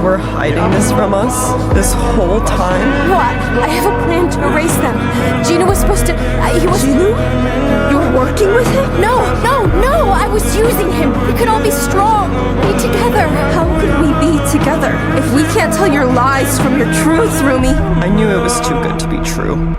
were hiding this from us this whole time? What? I have a plan to erase them. Gina was supposed to... he was... Gino? You're working with him? No! I was using him. We could all be strong. Be together. How could we be together if we can't tell your lies from your truth, Rumi? I knew it was too good to be true.